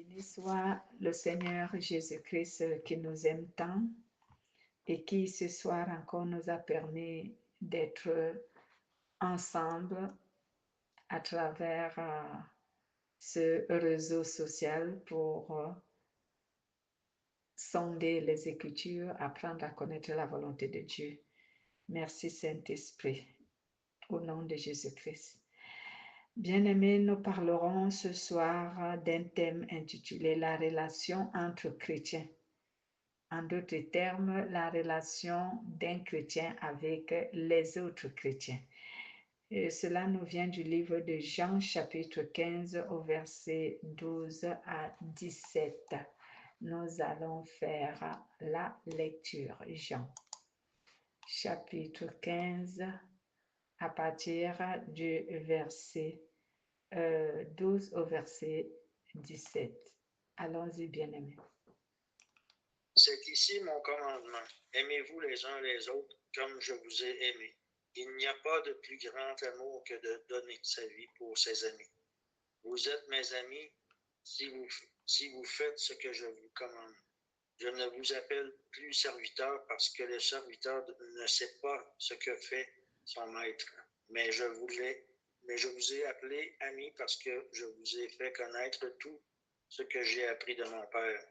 Béni soit le Seigneur Jésus-Christ qui nous aime tant et qui ce soir encore nous a permis d'être ensemble à travers ce réseau social pour sonder les Écritures, apprendre à connaître la volonté de Dieu. Merci Saint-Esprit, au nom de Jésus-Christ. Bien-aimés, nous parlerons ce soir d'un thème intitulé « La relation entre chrétiens ». En d'autres termes, la relation d'un chrétien avec les autres chrétiens. Et cela nous vient du livre de Jean, chapitre 15, au verset 12 à 17. Nous allons faire la lecture. Jean, chapitre 15, à partir du verset 12 au verset 17. Allons-y, bien-aimés. C'est ici mon commandement. Aimez-vous les uns les autres comme je vous ai aimé. Il n'y a pas de plus grand amour que de donner sa vie pour ses amis. Vous êtes mes amis si vous faites ce que je vous commande. Je ne vous appelle plus serviteur parce que le serviteur ne sait pas ce que fait son maître. Mais je vous ai appelé ami parce que je vous ai fait connaître tout ce que j'ai appris de mon Père.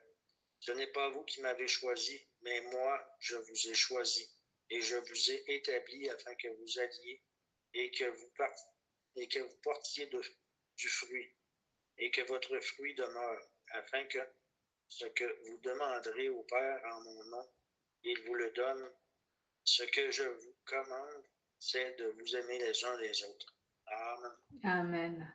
Ce n'est pas vous qui m'avez choisi, mais moi, je vous ai choisi, et je vous ai établi afin que vous alliez et que vous portiez du fruit, et que votre fruit demeure, afin que ce que vous demanderez au Père en mon nom, il vous le donne. Ce que je vous commande, c'est de vous aimer les uns les autres. Amen. Amen.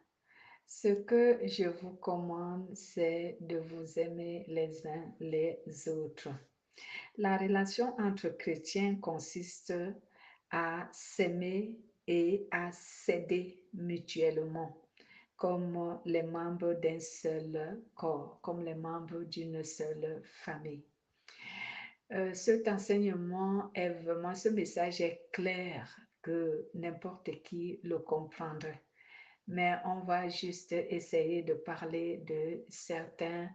Ce que je vous commande, c'est de vous aimer les uns les autres. La relation entre chrétiens consiste à s'aimer et à s'aider mutuellement, comme les membres d'un seul corps, comme les membres d'une seule famille. Cet enseignement est vraiment, ce message est clair que n'importe qui le comprendrait. Mais on va juste essayer de parler de certains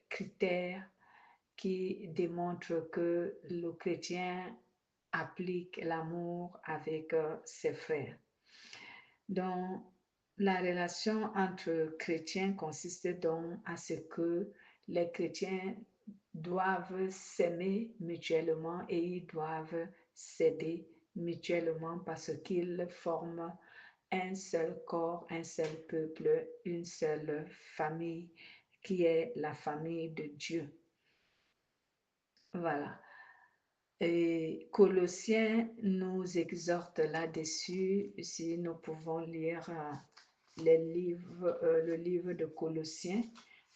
critères qui démontrent que le chrétien applique l'amour avec ses frères. Donc, la relation entre chrétiens consiste donc à ce que les chrétiens doivent s'aimer mutuellement et ils doivent s'aider mutuellement parce qu'ils forment un seul corps, un seul peuple, une seule famille qui est la famille de Dieu. Voilà. Et Colossiens nous exhorte là-dessus, si nous pouvons lire le livre de Colossiens,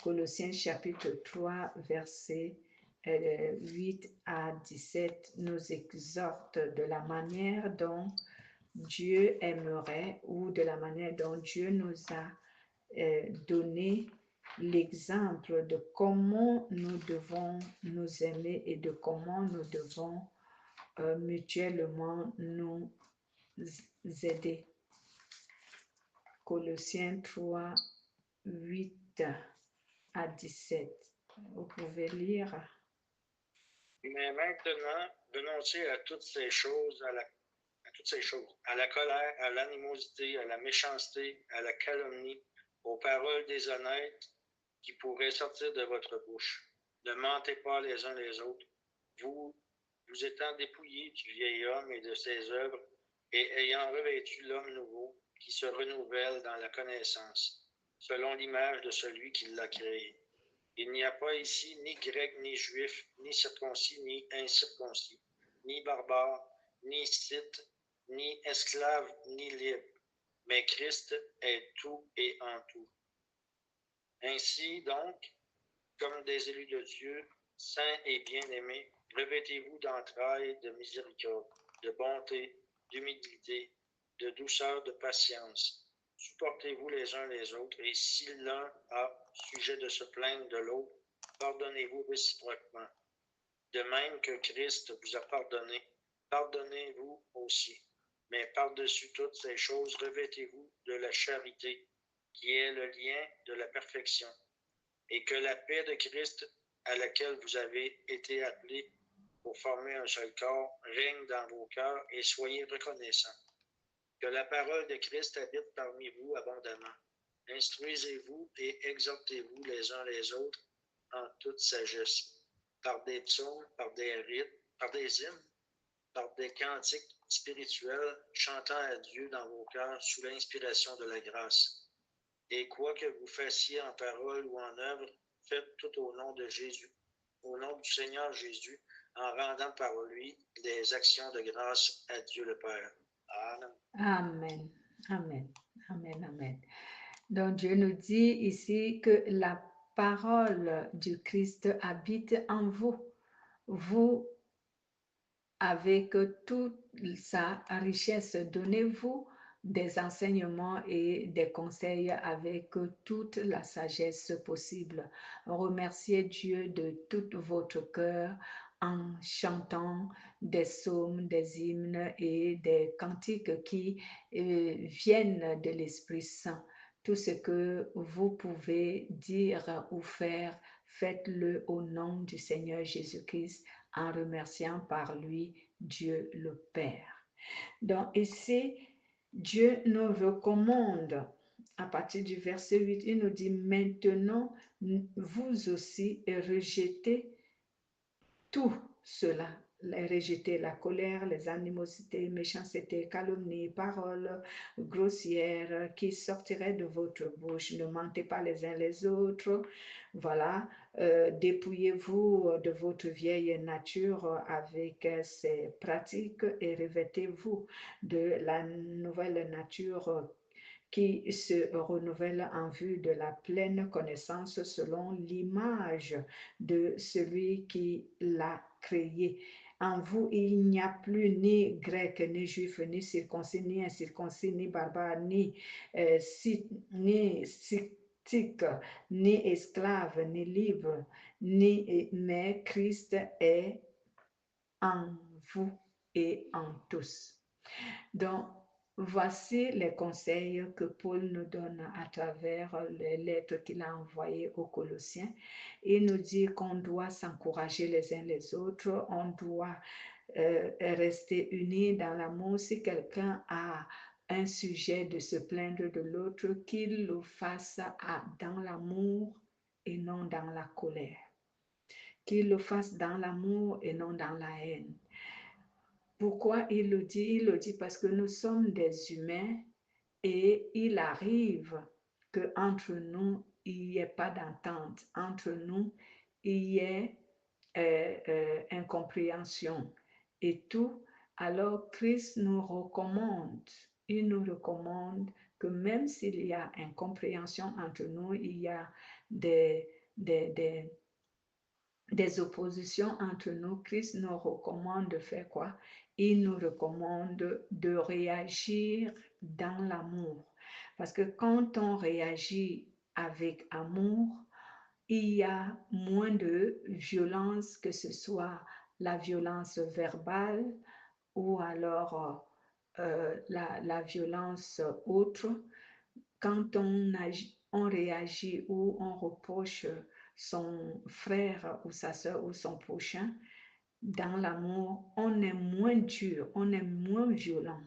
Colossiens chapitre 3, versets 8 à 17, nous exhorte de la manière dont Dieu aimerait ou de la manière dont Dieu nous a donné l'exemple de comment nous devons nous aimer et de comment nous devons mutuellement nous aider. Colossiens 3, 8 à 17. Vous pouvez lire. Mais maintenant, renoncez à toutes ces choses, à la colère, à l'animosité, à la méchanceté, à la calomnie, aux paroles déshonnêtes qui pourraient sortir de votre bouche. Ne mentez pas les uns les autres, vous étant dépouillés du vieil homme et de ses œuvres, et ayant revêtu l'homme nouveau, qui se renouvelle dans la connaissance, selon l'image de celui qui l'a créé. Il n'y a pas ici ni grec, ni juif, ni circoncis, ni incirconcis, ni barbare, ni scythe, ni esclave, ni libre, mais Christ est tout et en tout. Ainsi donc, comme des élus de Dieu, saints et bien-aimés, revêtez-vous d'entrailles, de miséricorde, de bonté, d'humilité, de douceur, de patience. Supportez-vous les uns les autres, et si l'un a sujet de se plaindre de l'autre, pardonnez-vous réciproquement. De même que Christ vous a pardonné, pardonnez-vous aussi. Mais par-dessus toutes ces choses, revêtez-vous de la charité, qui est le lien de la perfection. et que la paix de Christ à laquelle vous avez été appelés pour former un seul corps règne dans vos cœurs et soyez reconnaissants. Que la parole de Christ habite parmi vous abondamment. Instruisez-vous et exhortez-vous les uns les autres en toute sagesse, par des psaumes, par des rites, par des hymnes, par des cantiques spirituels, chantant à Dieu dans vos cœurs sous l'inspiration de la grâce. Et quoi que vous fassiez en parole ou en œuvre, faites tout au nom de Jésus, au nom du Seigneur Jésus, en rendant par lui des actions de grâce à Dieu le Père. Amen. Amen. Amen. Amen. Amen. Donc Dieu nous dit ici que la parole du Christ habite en vous. Vous, avec toute sa richesse, donnez-vous des enseignements et des conseils avec toute la sagesse possible. Remerciez Dieu de tout votre cœur en chantant des psaumes, des hymnes et des cantiques qui viennent de l'Esprit Saint. Tout ce que vous pouvez dire ou faire, faites-le au nom du Seigneur Jésus-Christ en remerciant par lui Dieu le Père. Donc ici, Dieu nous recommande, à partir du verset 8, il nous dit, maintenant, vous aussi rejetez tout cela. Rejetez la colère, les animosités, méchanceté, calomnie, paroles grossières qui sortiraient de votre bouche. Ne mentez pas les uns les autres. Voilà, dépouillez-vous de votre vieille nature avec ses pratiques et revêtez-vous de la nouvelle nature qui se renouvelle en vue de la pleine connaissance selon l'image de celui qui l'a créé. En vous, il n'y a plus ni grec, ni juif, ni circoncis, ni incirconcis, ni barbare, ni scythique, ni esclave, ni libre, mais Christ est en vous et en tous. Donc, voici les conseils que Paul nous donne à travers les lettres qu'il a envoyées aux Colossiens. Il nous dit qu'on doit s'encourager les uns les autres, on doit rester unis dans l'amour. Si quelqu'un a un sujet de se plaindre de l'autre, qu'il le fasse dans l'amour et non dans la colère. Qu'il le fasse dans l'amour et non dans la haine. Pourquoi il le dit? Il le dit parce que nous sommes des humains et il arrive qu'entre nous, il n'y ait pas d'entente. Entre nous, il y ait incompréhension et tout. Alors, Christ nous recommande, il nous recommande que même s'il y a incompréhension entre nous, il y a des oppositions entre nous, Christ nous recommande de faire quoi? Il nous recommande de réagir dans l'amour. Parce que quand on réagit avec amour, il y a moins de violence, que ce soit la violence verbale ou alors la violence autre. Quand on réagit ou on reproche son frère ou sa soeur ou son prochain, dans l'amour, on est moins dur, on est moins violent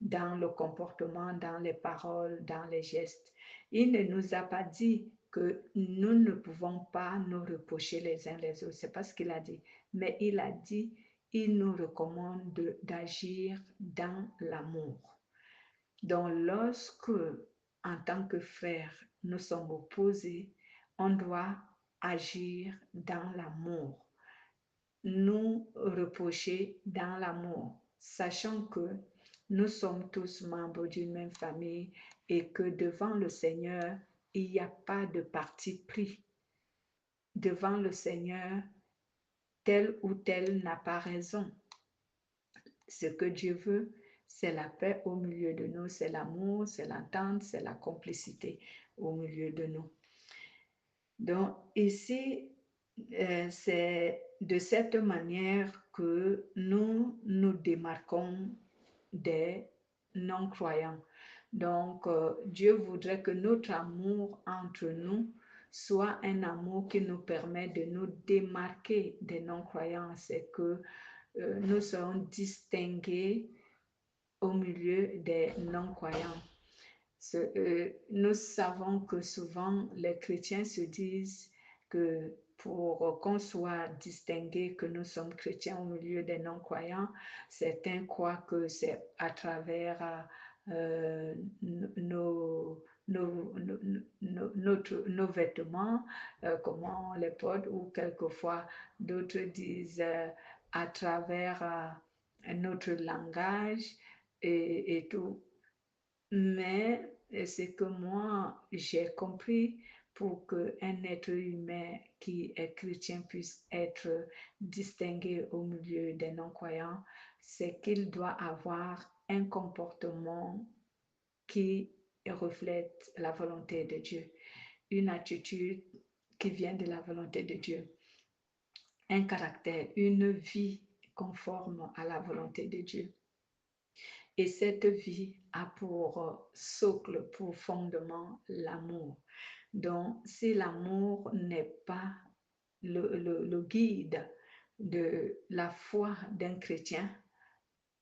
dans le comportement, dans les paroles, dans les gestes. Il ne nous a pas dit que nous ne pouvons pas nous reprocher les uns les autres. C'est pas ce qu'il a dit. Mais il a dit, il nous recommande d'agir dans l'amour. Donc, lorsque, en tant que frères, nous sommes opposés, on doit agir dans l'amour, nous reprocher dans l'amour, sachant que nous sommes tous membres d'une même famille et que devant le Seigneur, il n'y a pas de parti pris. Devant le Seigneur, tel ou tel n'a pas raison. Ce que Dieu veut, c'est la paix au milieu de nous, c'est l'amour, c'est l'entente, c'est la complicité au milieu de nous. Donc ici, c'est de cette manière que nous nous démarquons des non-croyants. Donc, Dieu voudrait que notre amour entre nous soit un amour qui nous permet de nous démarquer des non-croyants, c'est que nous serons distingués au milieu des non-croyants. Nous savons que souvent les chrétiens se disent que pour qu'on soit distingué que nous sommes chrétiens au milieu des non-croyants, certains croient que c'est à travers nos vêtements, comment on les porte, ou quelquefois d'autres disent à travers notre langage et tout. Mais ce que moi j'ai compris, pour qu'un être humain qui est chrétien puisse être distingué au milieu des non-croyants, c'est qu'il doit avoir un comportement qui reflète la volonté de Dieu, une attitude qui vient de la volonté de Dieu, un caractère, une vie conforme à la volonté de Dieu. Et cette vie a pour socle, pour fondement, l'amour. Donc, si l'amour n'est pas le guide de la foi d'un chrétien,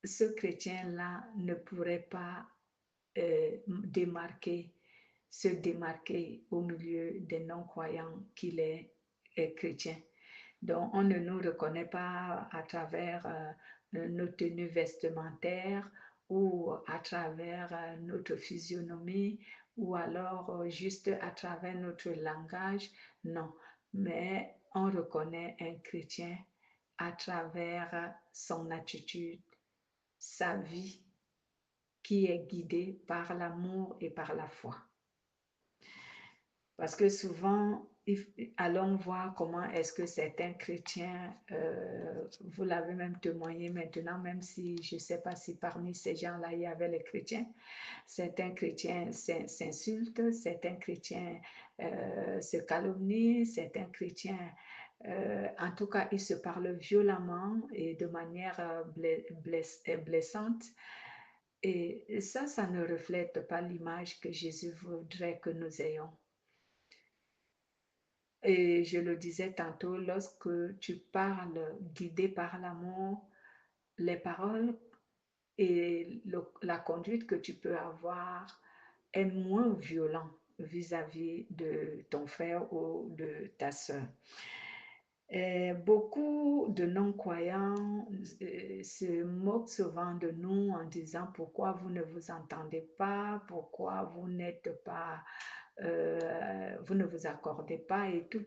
ce chrétien-là ne pourrait pas se démarquer au milieu des non-croyants qu'il est chrétien. Donc, on ne nous reconnaît pas à travers nos tenues vestimentaires ou à travers notre physionomie ou alors juste à travers notre langage. Non, mais on reconnaît un chrétien à travers son attitude, sa vie qui est guidée par l'amour et par la foi. Parce que souvent, allons voir comment est-ce que certains chrétiens, vous l'avez même témoigné maintenant, même si je ne sais pas si parmi ces gens-là, il y avait les chrétiens, certains chrétiens s'insultent, certains chrétiens se calomnient, certains chrétiens, en tout cas, ils se parlent violemment et de manière blessante. Et ça ne reflète pas l'image que Jésus voudrait que nous ayons. Et je le disais tantôt, lorsque tu parles guidé par l'amour, les paroles et la conduite que tu peux avoir est moins violent vis-à-vis de ton frère ou de ta soeur. Beaucoup de non-croyants se moquent souvent de nous en disant pourquoi vous ne vous entendez pas, pourquoi vous n'êtes pas, vous ne vous accordez pas et tout.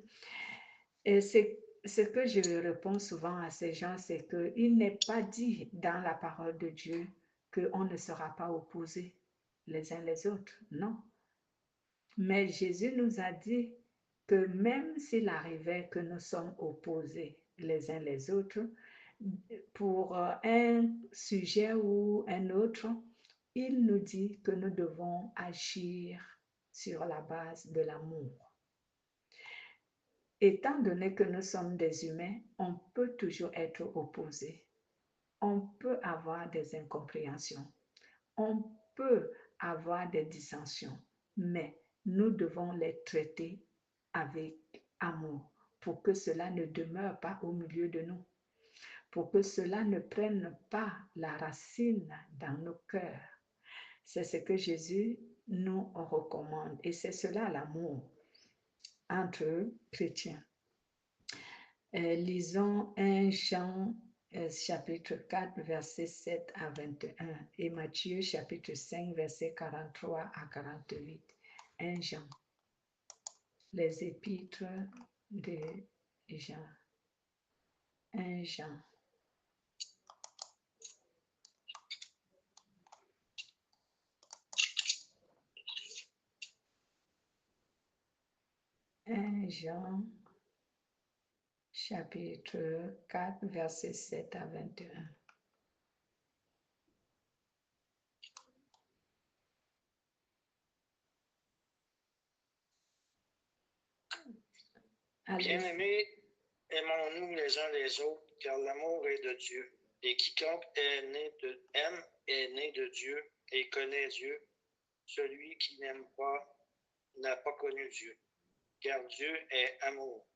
Et ce que je réponds souvent à ces gens, c'est qu'il n'est pas dit dans la parole de Dieu qu'on ne sera pas opposés les uns les autres. Non. Mais Jésus nous a dit que même s'il arrivait que nous sommes opposés les uns les autres, pour un sujet ou un autre, il nous dit que nous devons agir sur la base de l'amour. Étant donné que nous sommes des humains, on peut toujours être opposés. On peut avoir des incompréhensions. On peut avoir des dissensions. Mais nous devons les traiter avec amour pour que cela ne demeure pas au milieu de nous, pour que cela ne prenne pas la racine dans nos cœurs. C'est ce que Jésus nous recommande et c'est cela l'amour entre chrétiens. Lisons 1 Jean chapitre 4, verset 7 à 21 et Matthieu chapitre 5, verset 43 à 48. 1 Jean. Les épîtres de Jean. 1 Jean. Jean chapitre 4, verset 7 à 21. Bien-aimés, aimons-nous les uns les autres, car l'amour est de Dieu. Et quiconque aime est né de Dieu et connaît Dieu. Celui qui n'aime pas n'a pas connu Dieu. car Dieu est amour.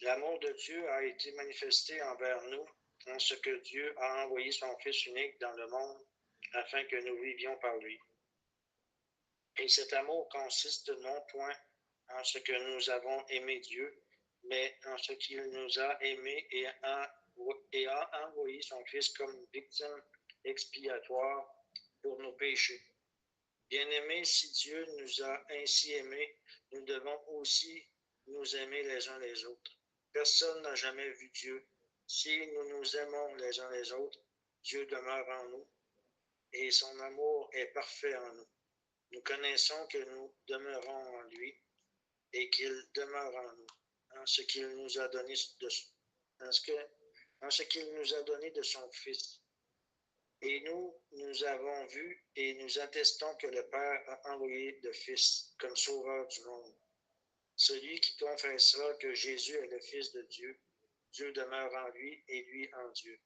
L'amour de Dieu a été manifesté envers nous en ce que Dieu a envoyé son Fils unique dans le monde afin que nous vivions par lui. Et cet amour consiste non point en ce que nous avons aimé Dieu, mais en ce qu'il nous a aimés et a envoyé son Fils comme victime expiatoire pour nos péchés. Bien-aimés, si Dieu nous a ainsi aimés, nous devons aussi nous aimer les uns les autres. Personne n'a jamais vu Dieu. Si nous nous aimons les uns les autres, Dieu demeure en nous et son amour est parfait en nous. Nous connaissons que nous demeurons en lui et qu'il demeure en nous, en ce qu'il nous a donné de son Fils. Et nous avons vu et nous attestons que le Père a envoyé le Fils comme sauveur du monde. Celui qui confessera que Jésus est le Fils de Dieu, Dieu demeure en lui et lui en Dieu.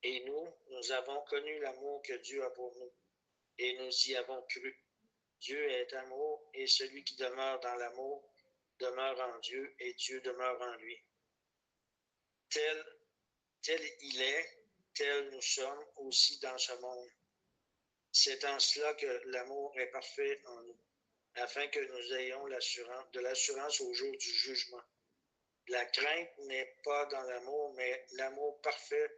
Et nous avons connu l'amour que Dieu a pour nous, et nous y avons cru. Dieu est amour, et celui qui demeure dans l'amour demeure en Dieu, et Dieu demeure en lui. Tel il est, tel nous sommes aussi dans ce monde. C'est en cela que l'amour est parfait en nous, afin que nous ayons de l'assurance au jour du jugement. La crainte n'est pas dans l'amour, mais l'amour parfait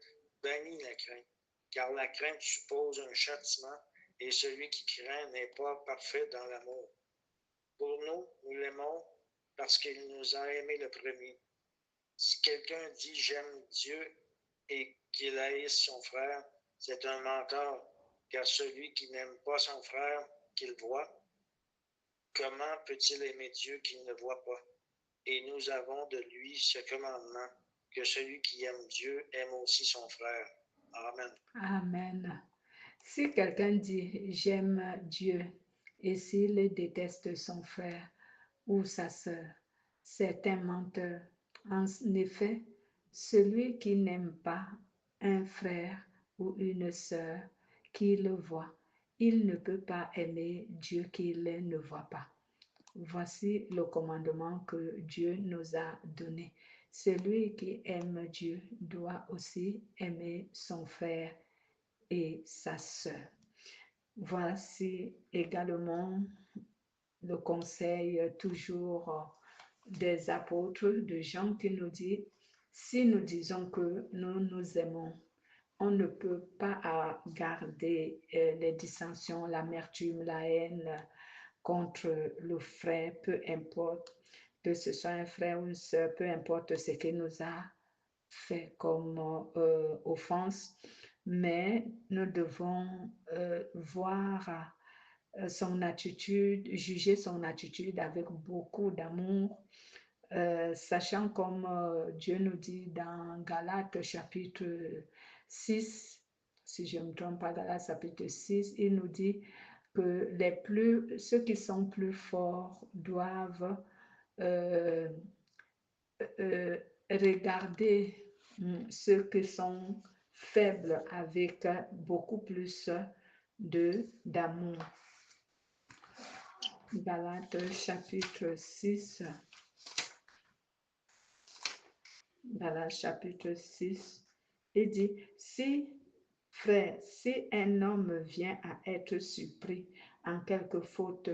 bannit la crainte, car la crainte suppose un châtiment, et celui qui craint n'est pas parfait dans l'amour. Pour nous l'aimons parce qu'il nous a aimés le premier. Si quelqu'un dit « j'aime Dieu » et qu'il haïsse son frère, c'est un menteur, car celui qui n'aime pas son frère qu'il voit, comment peut-il aimer Dieu qu'il ne voit pas? Et nous avons de lui ce commandement, que celui qui aime Dieu aime aussi son frère. Amen. Amen. Si quelqu'un dit « j'aime Dieu » et s'il déteste son frère ou sa sœur, c'est un menteur. En effet, celui qui n'aime pas un frère ou une sœur qu'il voit, il ne peut pas aimer Dieu qu'il ne voit pas. Voici le commandement que Dieu nous a donné. Celui qui aime Dieu doit aussi aimer son frère et sa sœur. Voici également le conseil toujours des apôtres, de Jean qui nous dit, si nous disons que nous nous aimons, on ne peut pas garder les dissensions, l'amertume, la haine contre le frère, peu importe que ce soit un frère ou une sœur, peu importe ce qu'il nous a fait comme offense, mais nous devons voir son attitude, juger son attitude avec beaucoup d'amour, sachant comme Dieu nous dit dans Galates chapitre 6, si je ne me trompe pas, Galates chapitre 6, il nous dit que ceux qui sont plus forts doivent regarder ceux qui sont faibles avec beaucoup plus d'amour. Galates chapitre 6. Galates chapitre 6. Il dit, si frère, si un homme vient à être surpris en quelque faute,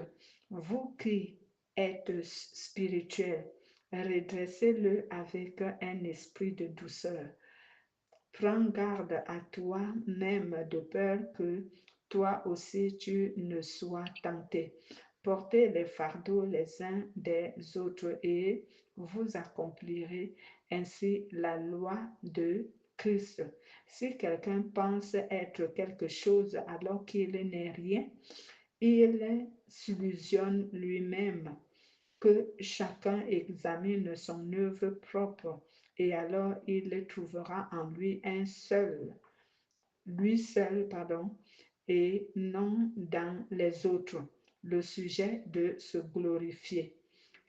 vous qui êtes spirituels, redressez-le avec un esprit de douceur. Prends garde à toi-même de peur que toi aussi tu ne sois tenté. Portez les fardeaux les uns des autres et vous accomplirez ainsi la loi de Christ. Si quelqu'un pense être quelque chose alors qu'il n'est rien, il s'illusionne lui-même. Que chacun examine son œuvre propre et alors il trouvera en lui seul, et non dans les autres, le sujet de se glorifier,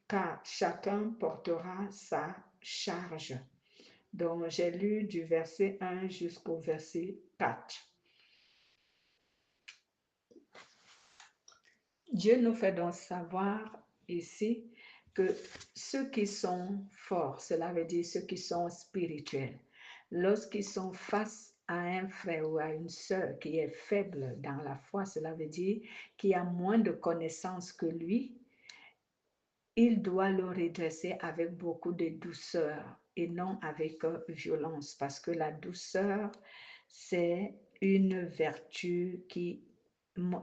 car chacun portera sa charge. Donc, j'ai lu du verset 1 jusqu'au verset 4. Dieu nous fait donc savoir ici que ceux qui sont forts, cela veut dire ceux qui sont spirituels, lorsqu'ils sont face à un frère ou à une sœur qui est faible dans la foi, cela veut dire qui a moins de connaissances que lui, il doit le redresser avec beaucoup de douceur et non avec violence, parce que la douceur, c'est une vertu qui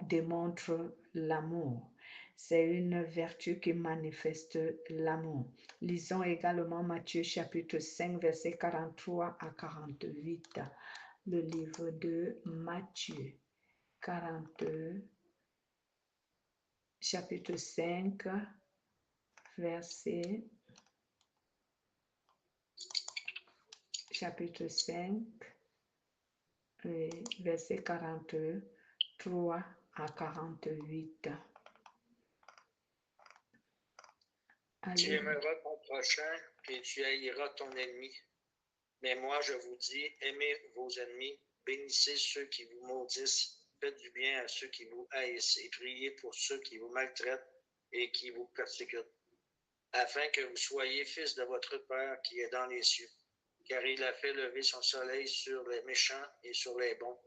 démontre l'amour. C'est une vertu qui manifeste l'amour. Lisons également Matthieu chapitre 5, versets 43 à 48. Le livre de Matthieu, chapitre 5, chapitre 5, verset 43 à 48. Tu Allez. aimeras ton prochain et tu haïras ton ennemi. Mais moi, je vous dis, aimez vos ennemis, bénissez ceux qui vous maudissent, faites du bien à ceux qui vous haïssent et priez pour ceux qui vous maltraitent et qui vous persécutent, afin que vous soyez fils de votre Père qui est dans les cieux. Car il a fait lever son soleil sur les méchants et sur les bons,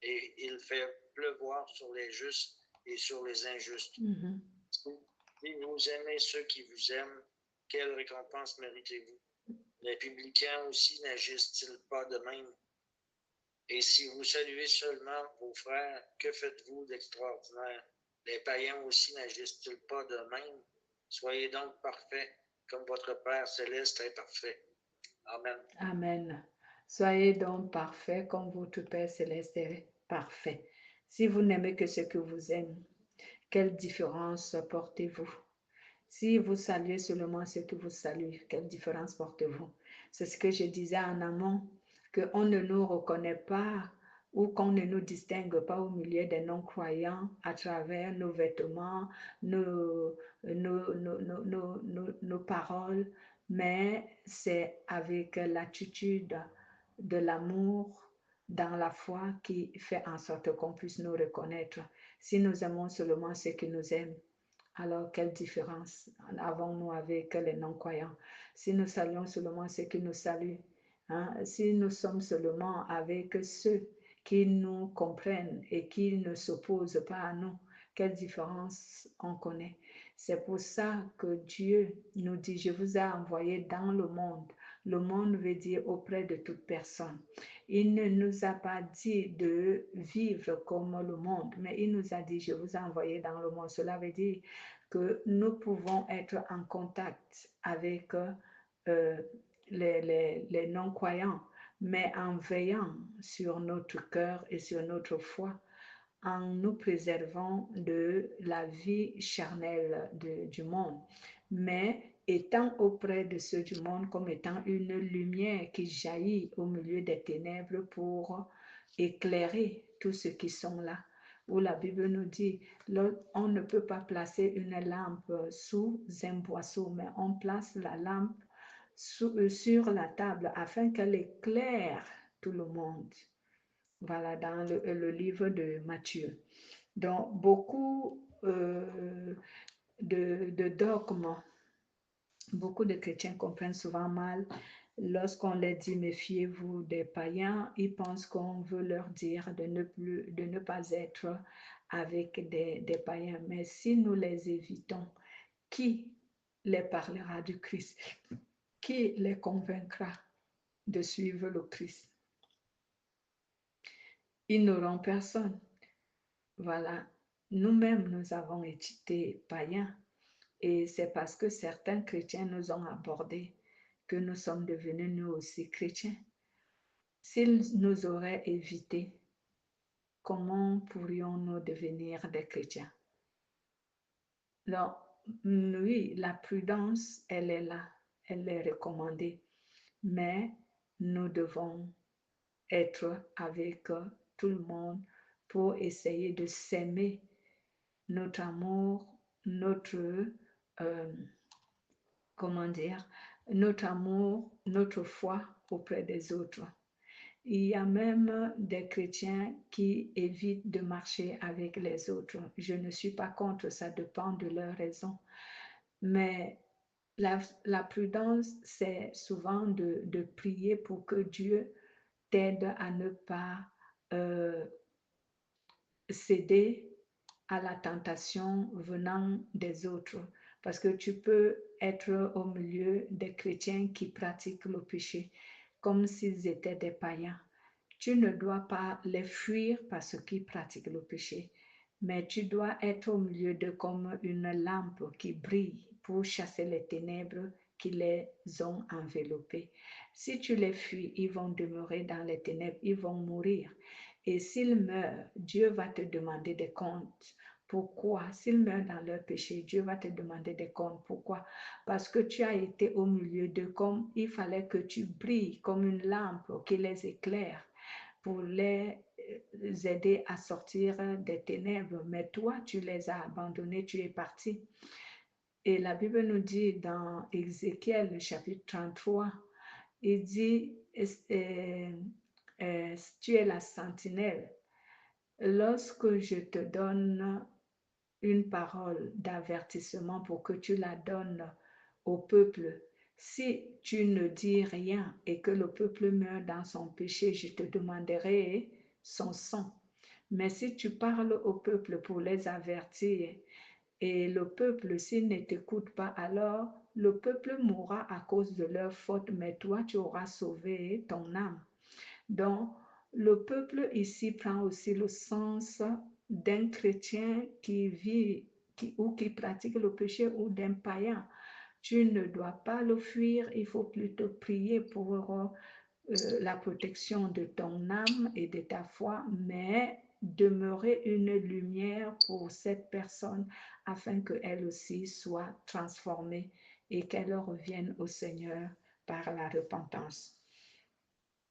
et il fait pleuvoir sur les justes et sur les injustes. Si vous aimez ceux qui vous aiment, quelle récompense méritez-vous? Les publicains aussi n'agissent-ils pas de même? Et si vous saluez seulement vos frères, que faites-vous d'extraordinaire? Les païens aussi n'agissent-ils pas de même? Soyez donc parfaits, comme votre Père céleste est parfait. Amen. Amen. Soyez donc parfaits comme votre Père céleste est parfait. Si vous n'aimez que ce que vous aimez, quelle différence portez-vous? Si vous saluez seulement ceux que vous saluez, quelle différence portez-vous? C'est ce que je disais en amont, qu'on ne nous reconnaît pas ou qu'on ne nous distingue pas au milieu des non-croyants à travers nos vêtements, nos paroles, mais c'est avec l'attitude de l'amour dans la foi qui fait en sorte qu'on puisse nous reconnaître. Si nous aimons seulement ceux qui nous aiment, alors quelle différence avons-nous avec les non-croyants? Si nous saluons seulement ceux qui nous saluent, hein? Si nous sommes seulement avec ceux qui nous comprennent et qui ne s'opposent pas à nous, quelle différence on connaît? C'est pour ça que Dieu nous dit, je vous ai envoyé dans le monde. Le monde veut dire auprès de toute personne. Il ne nous a pas dit de vivre comme le monde, mais il nous a dit, je vous ai envoyé dans le monde. Cela veut dire que nous pouvons être en contact avec les non-croyants, mais en veillant sur notre cœur et sur notre foi, en nous préservant de la vie charnelle du monde, mais étant auprès de ceux du monde comme étant une lumière qui jaillit au milieu des ténèbres pour éclairer tous ceux qui sont là. Où la Bible nous dit, on ne peut pas placer une lampe sous un boisseau, mais on place la lampe sur la table afin qu'elle éclaire tout le monde. Voilà, dans le livre de Matthieu. Donc, beaucoup de dogmes, beaucoup de chrétiens comprennent souvent mal. Lorsqu'on leur dit méfiez-vous des païens, ils pensent qu'on veut leur dire de ne pas être avec des païens. Mais si nous les évitons, qui les parlera du Christ? Qui les convaincra de suivre le Christ? Ils n'auront personne. Voilà, nous-mêmes, nous avons été païens et c'est parce que certains chrétiens nous ont abordés que nous sommes devenus nous aussi chrétiens. S'ils nous auraient évités, comment pourrions-nous devenir des chrétiens? Donc, oui, la prudence, elle est là, elle est recommandée, mais nous devons être avec tout le monde pour essayer de s'aimer. Notre amour, notre amour, notre foi auprès des autres. Il y a même des chrétiens qui évitent de marcher avec les autres. Je ne suis pas contre, ça dépend de leur raison. Mais la prudence, c'est souvent de prier pour que Dieu t'aide à ne pas céder à la tentation venant des autres. Parce que tu peux être au milieu des chrétiens qui pratiquent le péché comme s'ils étaient des païens. Tu ne dois pas les fuir parce qu'ils pratiquent le péché, mais tu dois être au milieu d'eux comme une lampe qui brille pour chasser les ténèbres qui les ont enveloppés. Si tu les fuis, ils vont demeurer dans les ténèbres, ils vont mourir. Et s'ils meurent, Dieu va te demander des comptes. Pourquoi? S'ils meurent dans leur péché, Dieu va te demander des comptes. Pourquoi? Parce que tu as été au milieu d'eux comme il fallait que tu brilles comme une lampe qui les éclaire pour les aider à sortir des ténèbres. Mais toi, tu les as abandonnés, tu es parti. Et la Bible nous dit dans Ézéchiel, chapitre 33, il dit, tu es la sentinelle. Lorsque je te donne une parole d'avertissement pour que tu la donnes au peuple, si tu ne dis rien et que le peuple meurt dans son péché, je te demanderai son sang. Mais si tu parles au peuple pour les avertir, et le peuple, s'il ne t'écoute pas, alors le peuple mourra à cause de leur faute, mais toi, tu auras sauvé ton âme. Donc, le peuple ici prend aussi le sens d'un chrétien qui vit ou qui pratique le péché ou d'un païen. Tu ne dois pas le fuir, il faut plutôt prier pour la protection de ton âme et de ta foi, mais demeurer une lumière pour cette personne afin qu'elle aussi soit transformée et qu'elle revienne au Seigneur par la repentance.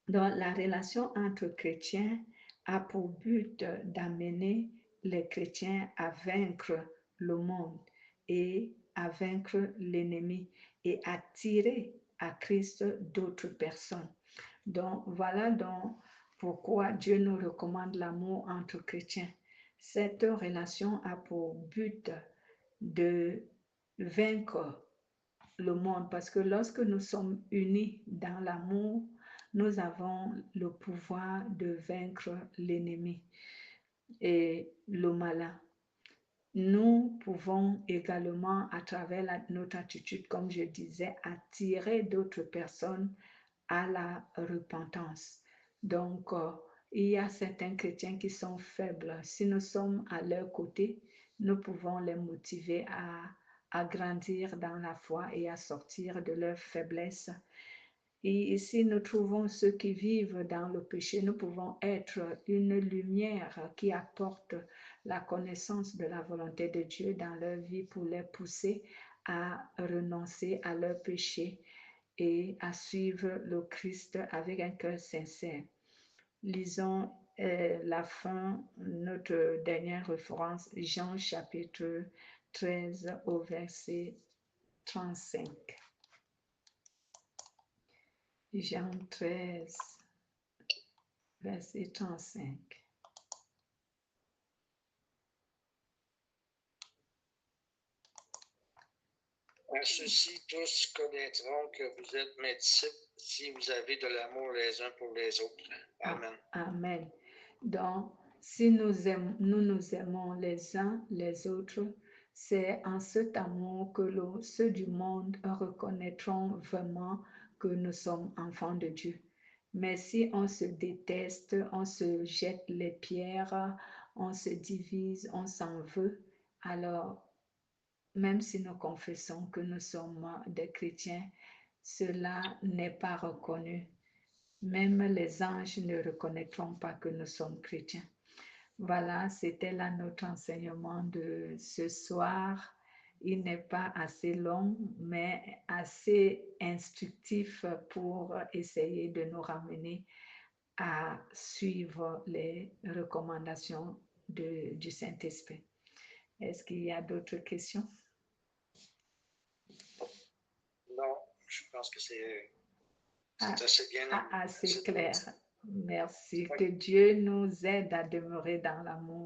Donc, la relation entre chrétiens a pour but d'amener les chrétiens à vaincre le monde et à vaincre l'ennemi et attirer à Christ d'autres personnes. Donc, voilà donc pourquoi Dieu nous recommande l'amour entre chrétiens. Cette relation a pour but de vaincre le monde parce que lorsque nous sommes unis dans l'amour, nous avons le pouvoir de vaincre l'ennemi et le malin. Nous pouvons également, à travers notre attitude, comme je disais, attirer d'autres personnes à la repentance. Donc, il y a certains chrétiens qui sont faibles. Si nous sommes à leur côté, nous pouvons les motiver à grandir dans la foi et à sortir de leur faiblesse. Et si nous trouvons ceux qui vivent dans le péché, nous pouvons être une lumière qui apporte la connaissance de la volonté de Dieu dans leur vie pour les pousser à renoncer à leur péché et à suivre le Christ avec un cœur sincère. Lisons la fin, notre dernière référence, Jean chapitre 13 au verset 35. Jean 13, verset 35. À ceux-ci, tous connaîtront que vous êtes mes disciples si vous avez de l'amour les uns pour les autres. Amen. Amen. Donc, si nous nous aimons les uns les autres, c'est en cet amour que ceux du monde reconnaîtront vraiment que nous sommes enfants de Dieu. Mais si on se déteste, on se jette les pierres, on se divise, on s'en veut, alors même si nous confessons que nous sommes des chrétiens, cela n'est pas reconnu. Même les anges ne reconnaîtront pas que nous sommes chrétiens. Voilà, c'était là notre enseignement de ce soir. Il n'est pas assez long, mais assez instructif pour essayer de nous ramener à suivre les recommandations du Saint-Esprit. Est-ce qu'il y a d'autres questions? Non, je pense que c'est assez bien. Assez clair. Merci. Que Dieu nous aide à demeurer dans l'amour.